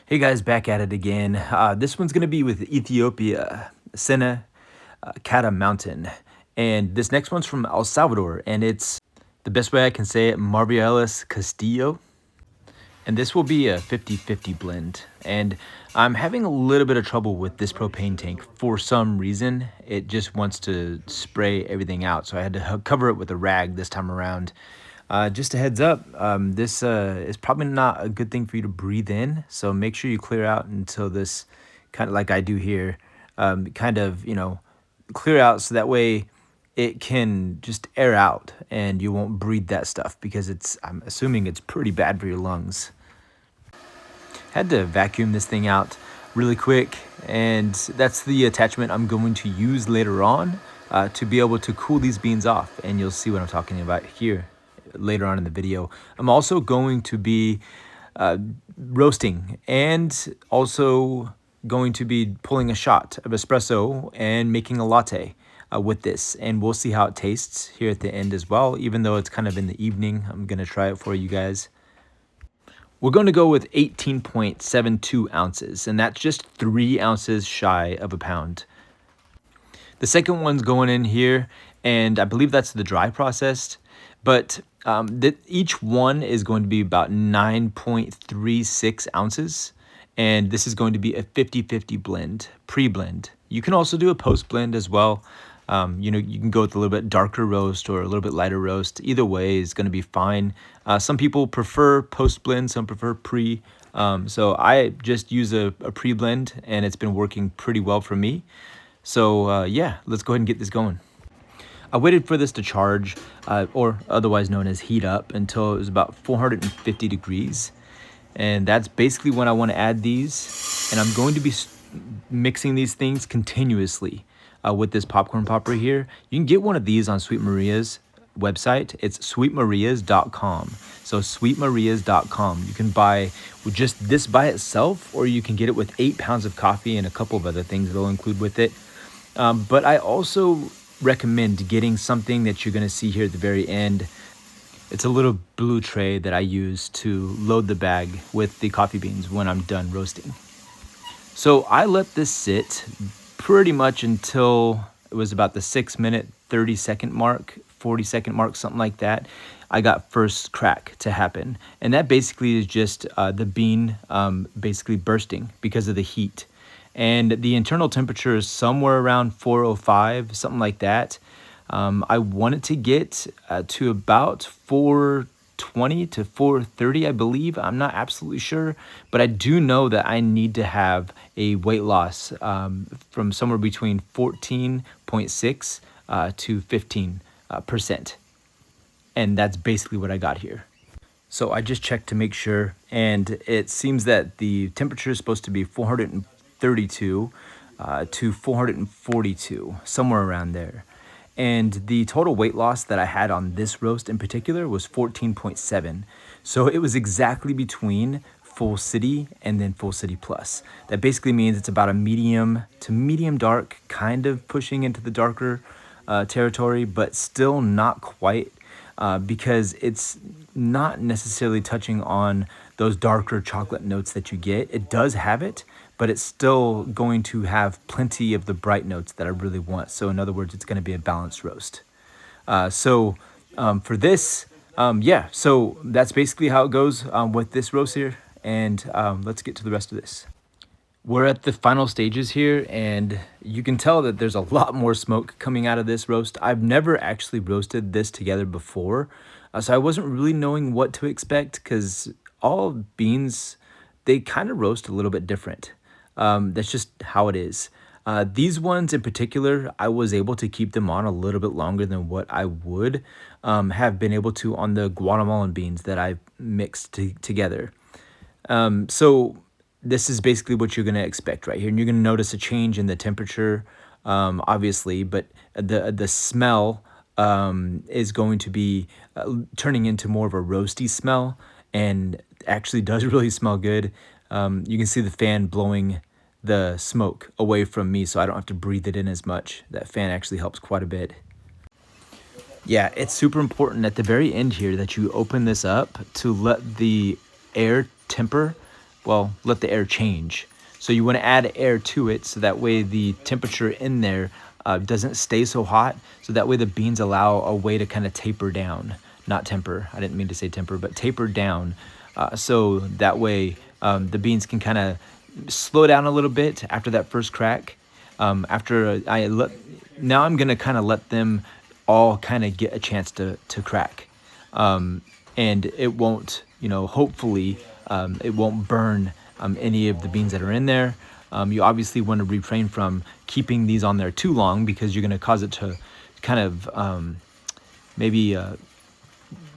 Hey guys, back at it again. This one's gonna be with Ethiopia, Sena Kata Mountain. And this next one's from El Salvador, and it's the best way I can say it, Marbialis Castillo. And this will be a 50-50 blend. And I'm having a little bit of trouble with this propane tank. For some reason, it just wants to spray everything out. So I had to cover it with a rag this time around. Just a heads up, this is probably not a good thing for you to breathe in. So make sure you clear out until this, kind of like I do here, clear out so that way it can just air out and you won't breathe that stuff because I'm assuming it's pretty bad for your lungs. Had to vacuum this thing out really quick, and that's the attachment I'm going to use later on to be able to cool these beans off, and you'll see what I'm talking about here later on in the video. I'm also going to be roasting and also going to be pulling a shot of espresso and making a latte with this, and we'll see how it tastes here at the end as well. Even though it's kind of in the evening, I'm gonna try it for you guys. We're going to go with 18.72 ounces, and that's just 3 ounces shy of a pound. The second one's going in here, and I believe that's the dry processed, but each one is going to be about 9.36 ounces, and this is going to be a 50-50 blend, pre-blend. You can also do a post-blend as well. You can go with a little bit darker roast or a little bit lighter roast. Either way is going to be fine. Some people prefer post-blend, some prefer pre. So I just use a pre-blend, and it's been working pretty well for me. So yeah, let's go ahead and get this going. I waited for this to charge, or otherwise known as heat up, until it was about 450 degrees. And that's basically when I want to add these. And I'm going to be mixing these things continuously. With this popcorn popper here. You can get one of these on Sweet Maria's website. It's sweetmarias.com. So sweetmarias.com. You can buy with just this by itself, or you can get it with 8 pounds of coffee and a couple of other things they'll include with it. But I also recommend getting something that you're going to see here at the very end. It's a little blue tray that I use to load the bag with the coffee beans when I'm done roasting. So I let this sit pretty much until it was about the 6 minute, 30-second mark, 40-second mark, something like that. I got first crack to happen. And that basically is just the bean basically bursting because of the heat. And the internal temperature is somewhere around 405, something like that. I wanted to get to about 420 to 430, I believe. I'm not absolutely sure, but I do know that I need to have a weight loss from somewhere between 14.6 to 15%. And that's basically what I got here. So I just checked to make sure, and it seems that the temperature is supposed to be 432 to 442, somewhere around there. And the total weight loss that I had on this roast in particular was 14.7. So it was exactly between full city and then full city plus. That basically means it's about a medium to medium dark, kind of pushing into the darker territory, but still not quite because it's not necessarily touching on those darker chocolate notes that you get. It does have it, but it's still going to have plenty of the bright notes that I really want. So in other words, it's going to be a balanced roast. For this, yeah, so that's basically how it goes with this roast here. And let's get to the rest of this. We're at the final stages here, and you can tell that there's a lot more smoke coming out of this roast. I've never actually roasted this together before, so I wasn't really knowing what to expect because all beans, they kind of roast a little bit different. That's just how it is. These ones in particular, I was able to keep them on a little bit longer than what I would have been able to on the Guatemalan beans that I've mixed together. So this is basically what you're going to expect right here. And you're going to notice a change in the temperature, obviously, but the smell is going to be turning into more of a roasty smell, and actually does really smell good. You can see the fan blowing the smoke away from me, so I don't have to breathe it in as much. That fan actually helps quite a bit. Yeah, it's super important at the very end here that you open this up to let the air temper well, let the air change. So you want to add air to it so that way the temperature in there doesn't stay so hot. So that way the beans allow a way to kind of taper down, not temper. I didn't mean to say temper, but taper down. So that way the beans can kind of slow down a little bit after that first crack. Now I'm gonna kind of let them all kind of get a chance to crack, and it won't, hopefully it won't burn any of the beans that are in there. You obviously want to refrain from keeping these on there too long because you're going to cause it to kind of maybe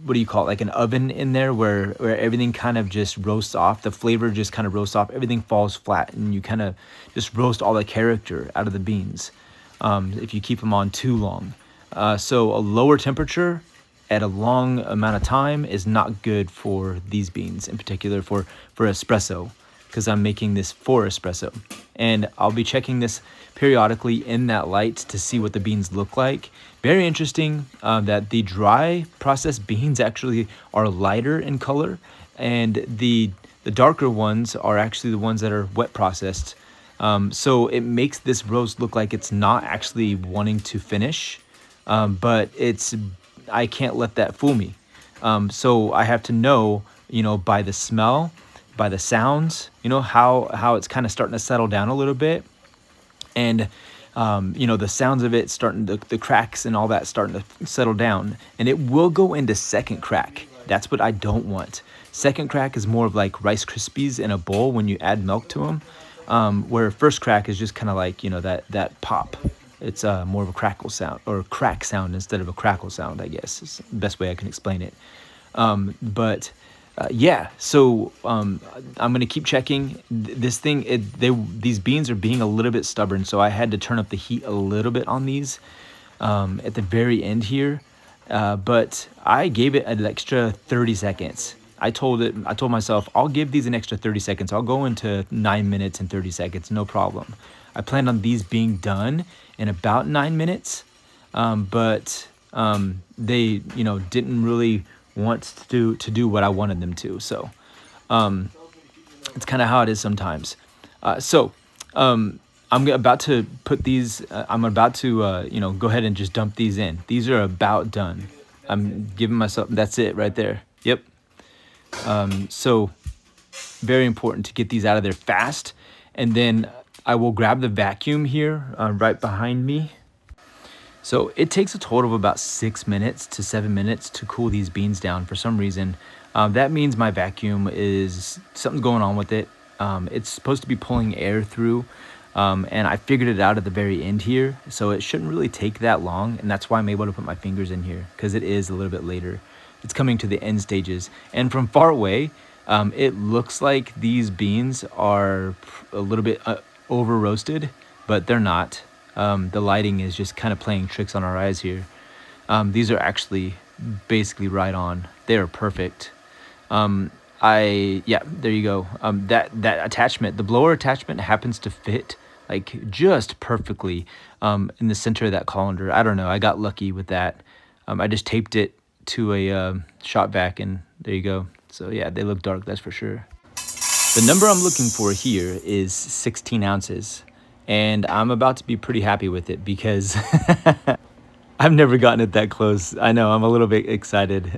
what do you call it, like an oven in there where everything kind of just roasts off, the flavor just kind of roasts off, everything falls flat, and you kind of just roast all the character out of the beans if you keep them on too long. So a lower temperature at a long amount of time is not good for these beans, in particular for espresso, because I'm making this for espresso. And I'll be checking this periodically in that light to see what the beans look like. Very interesting that the dry processed beans actually are lighter in color, and the darker ones are actually the ones that are wet processed. So it makes this roast look like it's not actually wanting to finish, but I can't let that fool me. So I have to know, by the smell, by the sounds, how it's kind of starting to settle down a little bit. And, the sounds of it starting to, the cracks and all that starting to settle down. And it will go into second crack. That's what I don't want. Second crack is more of like Rice Krispies in a bowl when you add milk to them. Where first crack is just kind of like, that pop. It's more of a crackle sound or crack sound instead of a crackle sound, I guess is the best way I can explain it. So I'm going to keep checking this thing. These beans are being a little bit stubborn, so I had to turn up the heat a little bit on these at the very end here. But I gave it an extra 30 seconds. I told myself, I'll give these an extra 30 seconds. I'll go into 9 minutes and 30 seconds, no problem. I planned on these being done in about 9 minutes, but they, didn't really want to do what I wanted them to. So it's kind of how it is sometimes. I'm about to put these. I'm about to, go ahead and just dump these in. These are about done. I'm giving myself. That's it right there. Yep. So very important to get these out of there fast, and then I will grab the vacuum here right behind me. So it takes a total of about 6 minutes to 7 minutes to cool these beans down for some reason. That means my vacuum is something's going on with it. It's supposed to be pulling air through, and I figured it out at the very end here. So it shouldn't really take that long, and that's why I'm able to put my fingers in here because it is a little bit later. It's coming to the end stages, and from far away, it looks like these beans are a little bit over roasted, but they're not. The lighting is just kind of playing tricks on our eyes here. These are actually basically right on. They are perfect. There you go. That attachment, the blower attachment, happens to fit like just perfectly in the center of that colander. I don't know. I got lucky with that. I just taped it to a shop vac, and there you go. So yeah, they look dark, that's for sure. The number I'm looking for here is 16 ounces, and I'm about to be pretty happy with it because I've never gotten it that close. I know, I'm a little bit excited.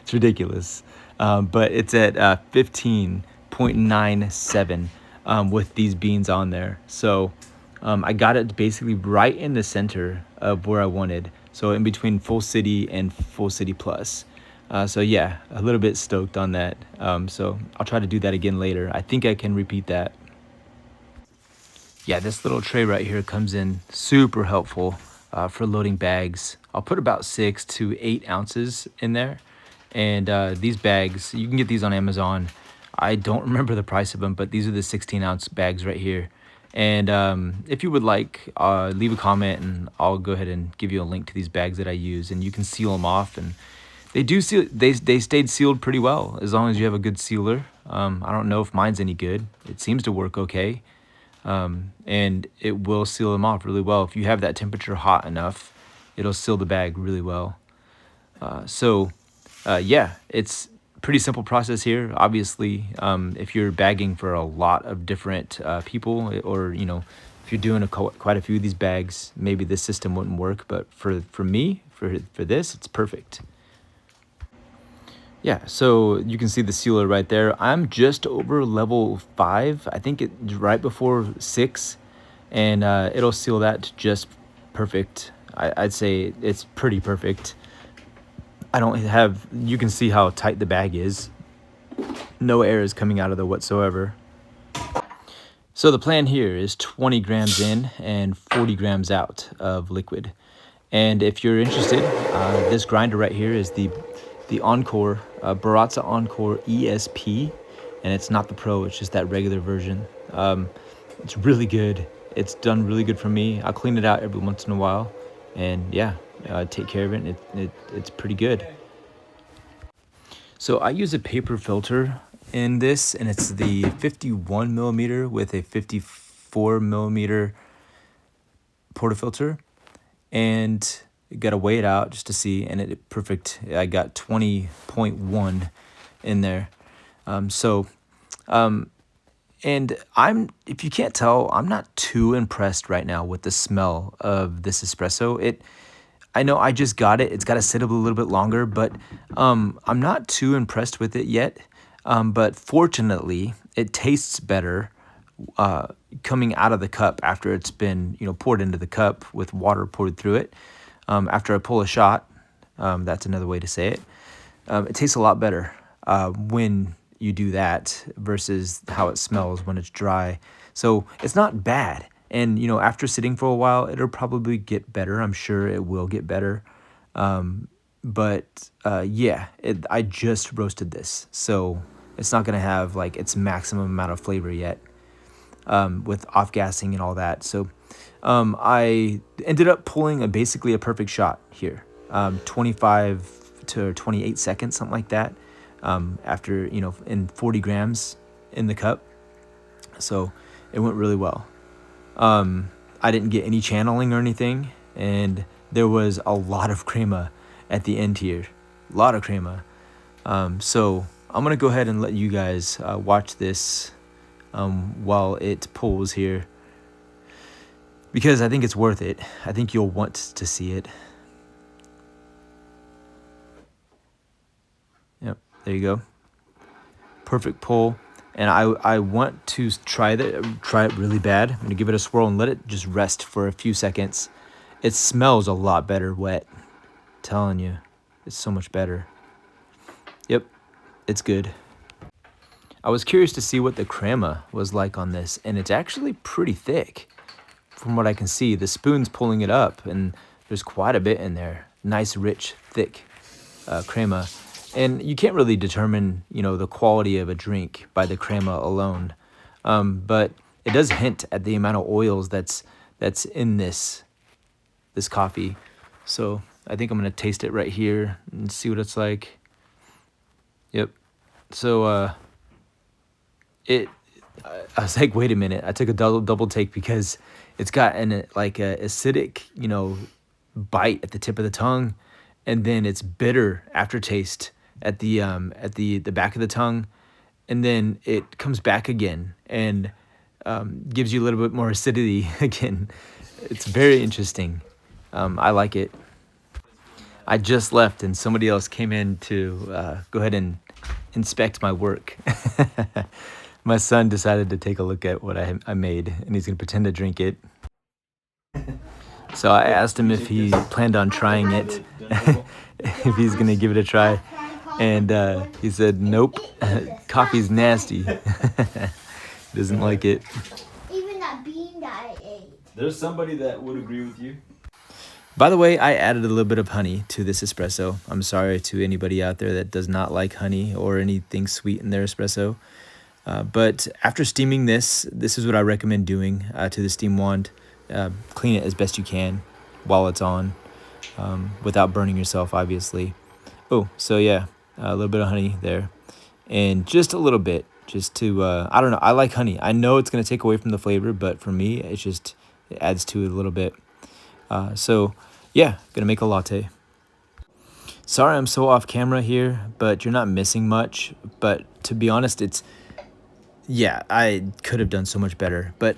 It's ridiculous. But it's at 15.97 with these beans on there. So I got it basically right in the center of where I wanted. So in between Full City and Full City Plus. So yeah, a little bit stoked on that. So I'll try to do that again later. I think I can repeat that. Yeah, this little tray right here comes in super helpful for loading bags. I'll put about 6 to 8 ounces in there. And these bags, you can get these on Amazon. I don't remember the price of them, but these are the 16-ounce bags right here. And if you would like, leave a comment, and I'll go ahead and give you a link to these bags that I use, and you can seal them off. And they do seal. They stayed sealed pretty well as long as you have a good sealer. I don't know if mine's any good. It seems to work okay, and it will seal them off really well. If you have that temperature hot enough, it'll seal the bag really well. Yeah, it's pretty simple process here. Obviously, if you're bagging for a lot of different people, or if you're doing quite a few of these bags, maybe this system wouldn't work. But for me, for this, it's perfect. Yeah, so you can see the sealer right there. I'm just over level 5. I think it's right before 6, and it'll seal that just perfect. I'd say it's pretty perfect. I don't have, you can see how tight the bag is. No air is coming out of there whatsoever. So the plan here is 20 grams in and 40 grams out of liquid. And if you're interested, this grinder right here is the Encore, Baratza Encore ESP, and it's not the Pro, it's just that regular version. It's really good. It's done really good for me. I'll clean it out every once in a while, and yeah, take care of it. It's pretty good. So I use a paper filter in this, and it's the 51 millimeter with a 54 millimeter portafilter, and you gotta weigh it out just to see, and it perfect. I got 20.1 in there. And if you can't tell, I'm not too impressed right now with the smell of this espresso. I know I just got it. It's got to sit a little bit longer, but I'm not too impressed with it yet. But fortunately, it tastes better coming out of the cup after it's been poured into the cup with water poured through it. After I pull a shot, that's another way to say it. It tastes a lot better when you do that versus how it smells when it's dry. So it's not bad. And, after sitting for a while, it'll probably get better. I'm sure it will get better. Yeah, I just roasted this. So it's not going to have like its maximum amount of flavor yet with off-gassing and all that. So I ended up pulling basically a perfect shot here. 25 to 28 seconds, something like that. After, in 40 grams in the cup. So it went really well. I didn't get any channeling or anything, and there was a lot of crema at the end here. A lot of crema. So I'm going to go ahead and let you guys watch this while it pulls here, because I think it's worth it. I think you'll want to see it. Yep, there you go. Perfect pull. And I want to try it really bad. I'm gonna give it a swirl and let it just rest for a few seconds. It smells a lot better wet. I'm telling you, it's so much better. Yep, it's good. I was curious to see what the crema was like on this, and it's actually pretty thick. From what I can see, the spoon's pulling it up, and there's quite a bit in there. Nice, rich, thick crema. And you can't really determine, the quality of a drink by the crema alone. But it does hint at the amount of oils that's in this coffee. So I think I'm going to taste it right here and see what it's like. Yep. So I was like, wait a minute. I took a double take because it's got an acidic, bite at the tip of the tongue, and then it's bitter aftertaste at the back of the tongue, and then it comes back again and gives you a little bit more acidity again. It's very interesting. I like it. I just left and somebody else came in to go ahead and inspect my work. My son decided to take a look at what I made, and he's gonna pretend to drink it. So I asked him if he planned on trying it, if he's gonna give it a try. And he said, nope, coffee's nasty. He doesn't like it. Even that bean that I ate. There's somebody that would agree with you. By the way, I added a little bit of honey to this espresso. I'm sorry to anybody out there that does not like honey or anything sweet in their espresso. But after steaming this is what I recommend doing to the steam wand. Clean it as best you can while it's on, without burning yourself, obviously. Oh, so yeah. A little bit of honey there, and just a little bit, just to, I don't know, I like honey. I know it's going to take away from the flavor, but for me, it adds to it a little bit. So yeah, going to make a latte. Sorry I'm so off camera here, but you're not missing much. But to be honest, yeah, I could have done so much better. But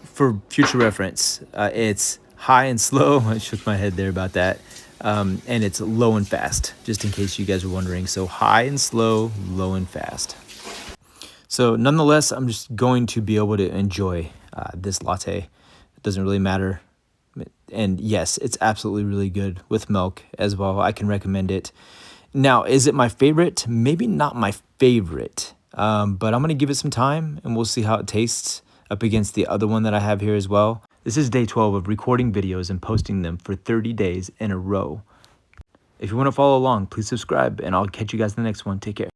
for future reference, it's high and slow. I shook my head there about that. And it's low and fast, just in case you guys were wondering. So high and slow, low and fast. So nonetheless, I'm just going to be able to enjoy this latte. It doesn't really matter. And yes, it's absolutely really good with milk as well. I can recommend it. Now, is it my favorite? Maybe not my favorite, but I'm going to give it some time and we'll see how it tastes up against the other one that I have here as well. This is day 12 of recording videos and posting them for 30 days in a row. If you want to follow along, please subscribe and I'll catch you guys in the next one. Take care.